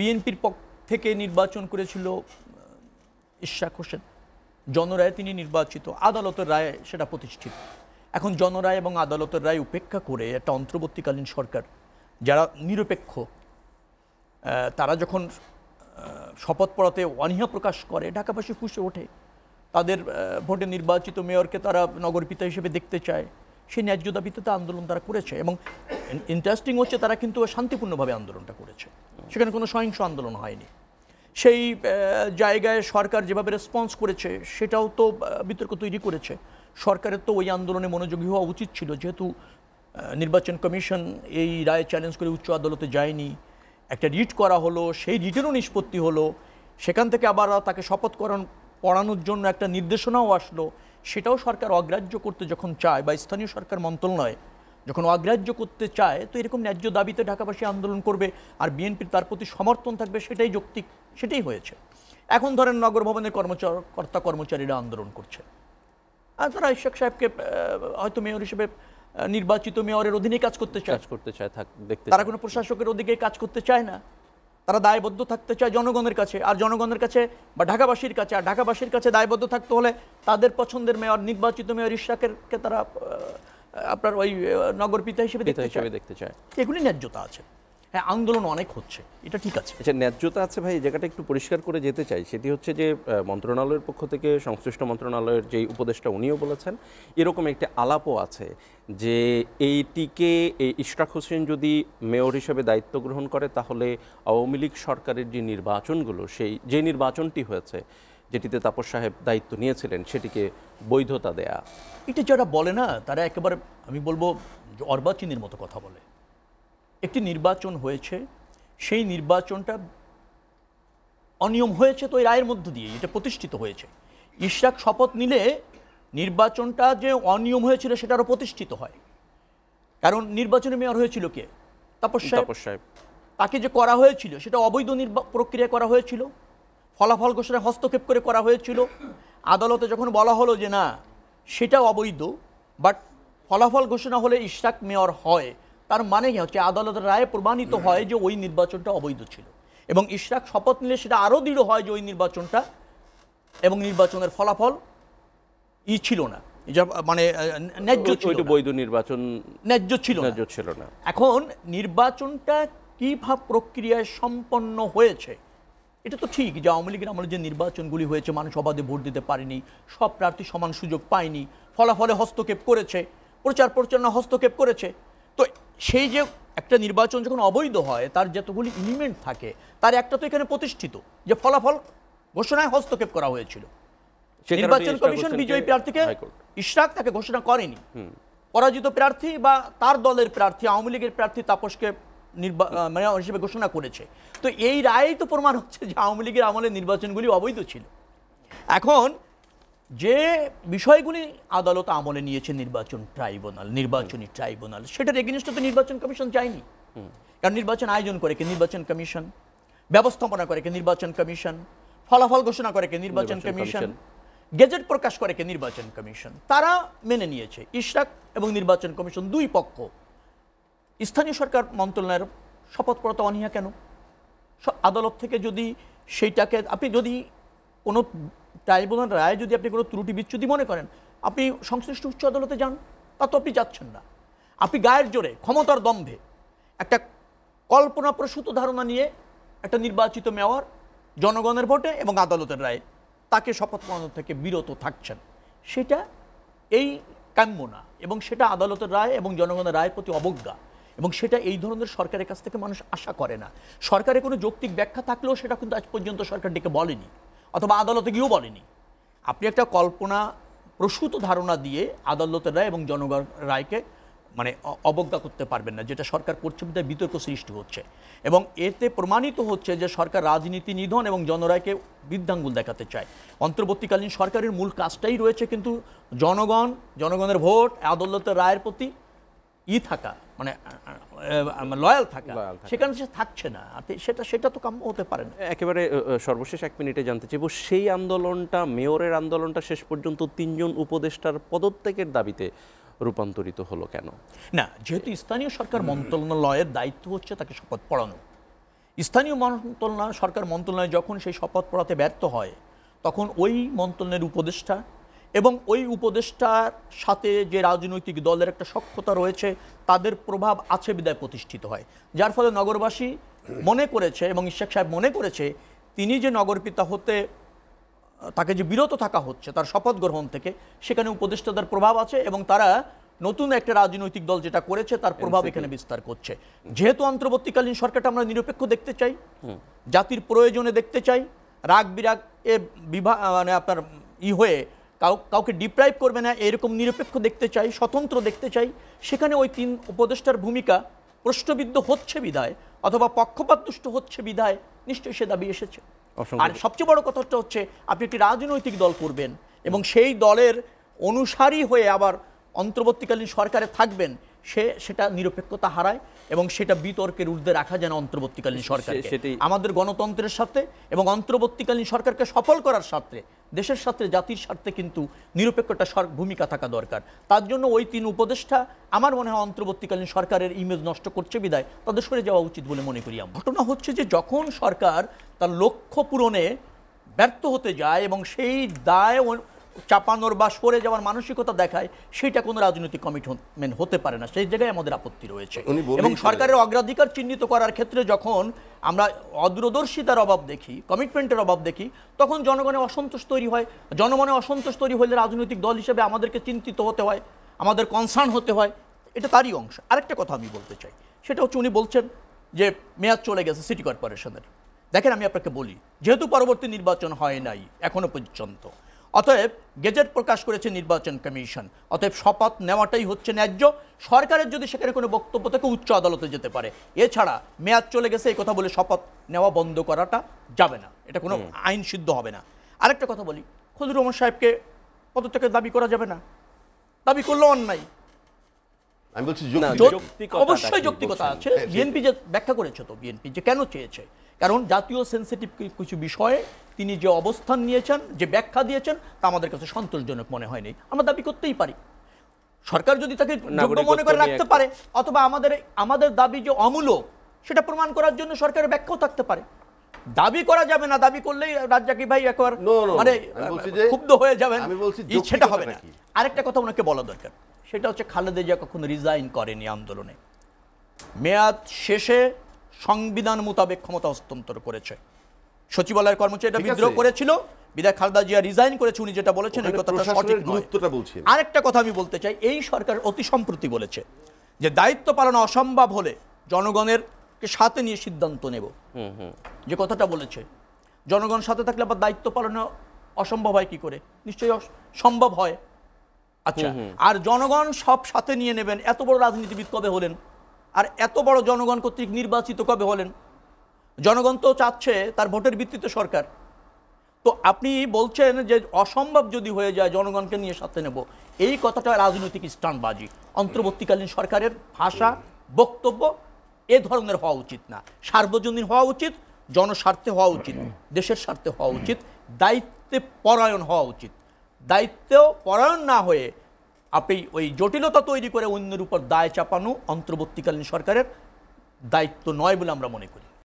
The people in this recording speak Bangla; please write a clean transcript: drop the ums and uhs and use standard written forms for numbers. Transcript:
বিএনপির পক্ষ থেকে নির্বাচন করেছিল ইশরাক হোসেন। জনরায় তিনি নির্বাচিত, আদালতের রায়ে সেটা প্রতিষ্ঠিত। এখন জনরায় এবং আদালতের রায় উপেক্ষা করে একটা অন্তর্বর্তীকালীন সরকার যারা নিরপেক্ষ, তারা যখন শপথ পড়াতে অনীহা প্রকাশ করে, ঢাকাবাসী ফুঁসে ওঠে। তাদের ভোটে নির্বাচিত মেয়রকে তারা নগরপিতা হিসেবে দেখতে চায়। সেই ন্যায্য দাবিতে আন্দোলন তারা করেছে এবং ইন্টারেস্টিং হচ্ছে তারা কিন্তু শান্তিপূর্ণভাবে আন্দোলনটা করেছে, সেখানে কোনো সহিংস আন্দোলন হয়নি। সেই জায়গায় সরকার যেভাবে রেসপন্স করেছে সেটাও তো বিতর্ক তৈরি করেছে। সরকারের তো ওই আন্দোলনে মনোযোগী হওয়া উচিত ছিল, যেহেতু নির্বাচন কমিশন এই রায় চ্যালেঞ্জ করে উচ্চ আদালতে যায়নি। একটা রিট করা হলো, সেই রিটেরও নিষ্পত্তি হলো, সেখান থেকে আবার তাকে শপথ পড়ানোর জন্য একটা নির্দেশনাও আসলো। সেটাও সরকার অগ্রাহ্য করতে যখন চায়, বা স্থানীয় সরকার মন্ত্রণালয় যখন অগ্রাহ্য করতে চায়, তো এরকম ন্যায্য দাবিতে ঢাকাবাসী আন্দোলন করবে আর বিএনপির তার প্রতি সমর্থন থাকবে, সেটাই যৌক্তিক, সেটাই হয়েছে। এখন ধরেন নগর ভবনের কর্তা কর্মচারীরা আন্দোলন করছে, আর তারা ইশরাক সাহেবকে হয়তো মেয়র হিসেবে নির্বাচিত মেয়রের অধীনে কাজ করতে চায়, তারা কোনো প্রশাসকের অধীনে কাজ করতে চায় না। তারা দায়বদ্ধ থাকতে চায় জনগণের কাছে, আর জনগণের কাছে বা ঢাকাবাসীর কাছে। আর ঢাকাবাসীর কাছে দায়বদ্ধ থাকতে হলে তাদের পছন্দের মেয়র, নির্বাচিত মেয়র ইশরাককে তারা আপনার ওই নগরপিতা হিসেবে দেখতে চায়। এগুলি ন্যায্যতা আছে। হ্যাঁ, আন্দোলন অনেক হচ্ছে, এটা ঠিক আছে। আচ্ছা, ন্যায্যতা আছে ভাই, জায়গাটা একটু পরিষ্কার করে যেতে চাই। সেটি হচ্ছে যে মন্ত্রণালয়ের পক্ষ থেকে সংশ্লিষ্ট মন্ত্রণালয়ের যেই উপদেষ্টা উনিও বলেছেন, এরকম একটি আলাপও আছে যে এইটিকে ইশরাক হোসেন যদি মেয়র হিসেবে দায়িত্ব গ্রহণ করে, তাহলে আওয়ামী লীগ সরকারের যে নির্বাচনগুলো, যে নির্বাচনটি হয়েছে, যেটিতে তাপস সাহেব দায়িত্ব নিয়েছিলেন, সেটিকে বৈধতা দেয়া। এটা যারা বলে না, তারা একেবারে আমি বলবো অর্বাচীনের মতো কথা বলে। একটি নির্বাচন হয়েছে, সেই নির্বাচনটা অনিয়ম হয়েছে তো এই রায়ের মধ্য দিয়ে এটা প্রতিষ্ঠিত হয়েছে। ইশরাক শপথ নিলে নির্বাচনটা যে অনিয়ম হয়েছিল সেটারও প্রতিষ্ঠিত হয়। কারণ নির্বাচনে মেয়র হয়েছিল কে? তাপস সাহেব। তাকে যে করা হয়েছিল সেটা অবৈধ প্রক্রিয়া করা হয়েছিল, ফলাফল ঘোষণায় হস্তক্ষেপ করে করা হয়েছিল। আদালতে যখন বলা হলো যে না, সেটা অবৈধ, বাট ফলাফল ঘোষণা হলে ইশরাক মেয়র হয়, তার মানে কি হচ্ছে আদালতের রায়ে প্রমাণিত হয় যে ওই নির্বাচনটা অবৈধ ছিল, এবং ইশরাক শপথ নিলে সেটা আরও দৃঢ় হয় যে ওই নির্বাচনটা এবং নির্বাচনের ফলাফল ছিল না, মানে ন্যায্য ছিল, বৈধ নির্বাচন ন্যায্য ছিল না। এখন নির্বাচনটা কিভাবে প্রক্রিয়ায় সম্পন্ন হয়েছে, এটা তো ঠিক যে আওয়ামী লীগের আমলে যে নির্বাচনগুলি হয়েছে, মানুষ অবাধে ভোট দিতে পারেনি, সব প্রার্থী সমান সুযোগ পায়নি, ফলাফলে হস্তক্ষেপ করেছে, প্রচার প্রচারণা হস্তক্ষেপ করেছে। তো সেই যে একটা নির্বাচন যখন অবৈধ হয়, তার যতগুলি এলিমেন্ট থাকে, তার একটা তো এখানে প্রতিষ্ঠিত যে ফলাফল ঘোষণায় হস্তক্ষেপ করা হয়েছিল। নির্বাচন কমিশন বিজয়ী প্রার্থীকে, ইশরাক তাকে ঘোষণা করেনি, পরাজিত প্রার্থী বা তার দলের প্রার্থী, আওয়ামী লীগের প্রার্থী তাপসকে মেয়র হিসেবে ঘোষণা করেছে। তো এই রায়েই তো প্রমাণ হচ্ছে যে আওয়ামী লীগের আমলে নির্বাচনগুলি অবৈধ ছিল। এখন যে বিষয়গুলি আদালত আমলে নিয়েছে নির্বাচনী ট্রাইব্যুনাল, সেটার এগেইনস্টে তো নির্বাচন কমিশন চায়নি। কারণ নির্বাচন আয়োজন করে কে? নির্বাচন কমিশন। ব্যবস্থাপনা করে কে? নির্বাচন কমিশন। ফলাফল ঘোষণা করে কে? নির্বাচন কমিশন। গেজেট প্রকাশ করে কে? নির্বাচন কমিশন। তারা মেনে নিয়েছে। ইশরাক এবং নির্বাচন কমিশন দুই পক্ষ। স্থানীয় সরকার মন্ত্রণালয়ের শপথ পড়াতে অনীহা কেন? আদালত থেকে যদি সেইটাকে আপনি যদি কোনো ট্রাইব্যুনাল রায় যদি আপনি কোনো ত্রুটি বিচ্যুতি মনে করেন, আপনি সংশ্লিষ্ট উচ্চ আদালতে যান, তা তো আপনি যাচ্ছেন না। আপনি গায়ের জোরে, ক্ষমতার দম্ভে, একটা কল্পনাপ্রসূত ধারণা নিয়ে একটা নির্বাচিত মেয়র জনগণের ভোটে এবং আদালতের রায়ে তাকে শপথ পড়ানো থেকে বিরত থাকছেন। সেটা এই কাম্য না, এবং সেটা আদালতের রায় এবং জনগণের রায়ের প্রতি অবজ্ঞা, এবং সেটা এই ধরনের সরকারের কাছ থেকে মানুষ আশা করে না। সরকারের কোনো যৌক্তিক ব্যাখ্যা থাকলেও সেটা কিন্তু আজ পর্যন্ত সরকার ডেকে বলেনি, অথবা আদালতে গিয়েও বলেনি। আপনি একটা কল্পনা প্রসূত ধারণা দিয়ে আদালতের রায় এবং জনগণ রায়কে মানে অবজ্ঞা করতে পারবেন না, যেটা সরকার করছে, বিধায় বিতর্ক সৃষ্টি হচ্ছে। এবং এতে প্রমাণিত হচ্ছে যে সরকার রাজনীতি নিধন এবং জনরায়কে বৃদ্ধাঙ্গুল দেখাতে চায়। অন্তর্বর্তীকালীন সরকারের মূল কাজটাই রয়েছে কিন্তু জনগণের ভোট, আদালতের রায়ের প্রতি থাকা, মানে লয়াল থাকা, সেখানে সে থাকছে না। সেটা তো কাম্য হতে পারে না। একেবারে সর্বশেষ 1 মিনিটে জানতে চাইব, সেই আন্দোলনটা, মেয়রের আন্দোলনটা শেষ পর্যন্ত 3 জন উপদেষ্টার পদত্যাগের দাবিতে রূপান্তরিত হলো কেন? না, যেহেতু স্থানীয় সরকার মন্ত্রণালয়ের দায়িত্ব হচ্ছে তাকে শপথ পড়ানো, স্থানীয় মন্ত্রণালয়, সরকার মন্ত্রণালয় যখন সেই শপথ পড়াতে ব্যর্থ হয়, তখন ওই মন্ত্রণালয়ের উপদেষ্টা এবং ওই উপদেষ্টার সাথে যে রাজনৈতিক দলের একটা সখ্যতা রয়েছে, তাদের প্রভাব আছে বিদায় প্রতিষ্ঠিত হয়। যার ফলে নগরবাসী মনে করেছে এবং ইশাক সাহেব মনে করেছে তিনি যে নগরপিতা হতে তাকে যে বিরত থাকা হচ্ছে তার শপথ গ্রহণ থেকে, সেখানে উপদেষ্টাদের প্রভাব আছে এবং তারা নতুন একটা রাজনৈতিক দল যেটা করেছে তার প্রভাব এখানে বিস্তার করছে। যেহেতু অন্তর্বর্তীকালীন সরকারটা আমরা নিরপেক্ষ দেখতে চাই, জাতির প্রয়োজনে দেখতে চাই, রাগ বিরাগ এ মানে আপনার হয়ে কাউকে ডিপ্রাইভ করবে না এরকম নিরপেক্ষ দেখতে চাই, স্বতন্ত্র দেখতে চাই, সেখানে ওই 3 উপদেষ্টার ভূমিকা প্রশ্নবিদ্ধ হচ্ছে বিধায় অথবা পক্ষপাতদুষ্ট হচ্ছে বিধায় নিশ্চয়ই সে দাবি এসেছে। আর সবচেয়ে বড় কথাটা হচ্ছে আপনি একটি রাজনৈতিক দল করবেন এবং সেই দলের অনুসারী হয়ে আবার অন্তর্বর্তীকালীন সরকারে থাকবেন, সেটা নিরপেক্ষতা হারায় এবং সেটা বিতর্কের ঊর্ধ্বে রাখা যায় না অন্তর্বর্তীকালীন সরকারকে। আমাদের গণতন্ত্রের সাথে এবং অন্তর্বর্তীকালীন সরকারকে সফল করার স্বার্থে, দেশের সাথে, জাতির স্বার্থে কিন্তু নিরপেক্ষতা ভূমিকা থাকা দরকার। তার জন্য ওই 3 উপদেষ্টা আমার মনে হয় অন্তর্বর্তীকালীন সরকারের ইমেজ নষ্ট করছে বিদায় তাদের সরে যাওয়া উচিত বলে মনে করি। ঘটনা হচ্ছে যে যখন সরকার তার লক্ষ্য পূরণে ব্যর্থ হতে যায় এবং সেই দায় চাপানোর বা সরে যাওয়ার মানসিকতা দেখায়, সেটা কোনো রাজনৈতিক কমিটমেন্ট হতে পারে না। সেই জায়গায় আমাদের আপত্তি রয়েছে। এবং সরকারের অগ্রাধিকার চিহ্নিত করার ক্ষেত্রে যখন আমরা অদূরদর্শিতার অভাব দেখি, কমিটমেন্টের অভাব দেখি, তখন জনগণের অসন্তোষ তৈরি হয়। জনমনে অসন্তোষ তৈরি হলে রাজনৈতিক দল হিসেবে আমাদেরকে চিন্তিত হতে হয়, আমাদের কনসার্ন হতে হয়, এটা তারই অংশ। আরেকটা কথা আমি বলতে চাই, সেটা হচ্ছে উনি বলছেন যে মেয়াদ চলে গেছে সিটি কর্পোরেশনের। দেখেন, আমি আপনাকে বলি, যেহেতু পরবর্তী নির্বাচন হয় নাই এখনো পর্যন্ত, অতএব গেজেট প্রকাশ করেছে নির্বাচন কমিশন, অতএব শপথ নেওয়াটাই হচ্ছে ন্যায্য। সরকারের যদি সেখানে কোনো বক্তব্য থেকে উচ্চ আদালতে যেতে পারে, এছাড়া মেয়াদ চলে গেছে এই কথা বলে শপথ নেওয়া বন্ধ করাটা যাবে না, এটা কোনো আইন সিদ্ধ হবে না। আরেকটা কথা বলি, ফজলুর রহমান সাহেবকে পদত্যাগের দাবি করা যাবে না, দাবি করলেও অন্যায়। আমি বলছি অবশ্যই যৌক্তিকতা আছে। বিএনপি যে ব্যাখ্যা করেছে, তো বিএনপি যে কেন চেয়েছে, কারণ জাতীয় সেন্সিটিভ কিছু বিষয়ে তিনি যে অবস্থান নিয়েছেন, যে ব্যাখ্যা দিয়েছেন, তা আমাদের কাছে সন্তোষজনক মনে হয়নি। আমরা দাবি করতেই পারি, সরকার যদি তাকে যোগ্য মনে করে রাখতে পারে, অথবা আমাদের দাবি যে অমূলক সেটা প্রমাণ করার জন্য সরকারের ব্যাখ্যাও থাকতে পারে। দাবি করা যাবে না, দাবি করলেই রাজ্জাকি ভাই একবার মানে ক্ষুব্ধ হয়ে যাবেন, সেটা হবে না। আরেকটা কথা ওনাকে বলা দরকার, সেটা হচ্ছে খালেদা জিয়া কখনো রিজাইন করেনি আন্দোলনে। মেয়াদ শেষে সংবিধান মোতাবেক ক্ষমতা হস্তান্তর করেছে। সচিবালয়ের কর্মচারীরা বিদ্রোহ করেছিল বিধায় খালেদা জিয়া রিজাইন করেছে, উনি যেটা বলেছেন ওই কথাটা সঠিক নয়। আরেকটা কথা আমি বলতে চাই, এই সরকার অতি সম্প্রতি বলেছে যে দায়িত্ব পালন অসম্ভব হলে জনগণের সাথে নিয়ে সিদ্ধান্ত নেব। যে কথাটা বলেছে, জনগণ সাথে থাকলে আবার দায়িত্ব পালনে অসম্ভব হয় কি করে? নিশ্চয়ই সম্ভব হয়। আচ্ছা, আর জনগণ সব সাথে নিয়ে নেবেন, এত বড় রাজনীতিবিদ কবে হলেন? আর এত বড় জনগণ কর্তৃক নির্বাচিত কবে হলেন? জনগণ তো চাচ্ছে তার ভোটের ভিত্তিতে সরকার। তো আপনি বলছেন যে অসম্ভব যদি হয়ে যায় জনগণকে নিয়ে সাথে নেব, এই কথাটা রাজনৈতিক স্টান্টবাজি। অন্তর্বর্তীকালীন সরকারের ভাষা, বক্তব্য এ ধরনের হওয়া উচিত না। সার্বজনীন হওয়া উচিত, জনস্বার্থে হওয়া উচিত, দেশের স্বার্থে হওয়া উচিত, দায়িত্বে পরায়ণ হওয়া উচিত। দায়িত্ব পরায়ণ না হয়ে আপনি ওই জটিলতা তৈরি করে অন্যের উপর দায় চাপানো অন্তর্বর্তীকালীন সরকারের দায়িত্ব নয় বলে আমরা মনে করি।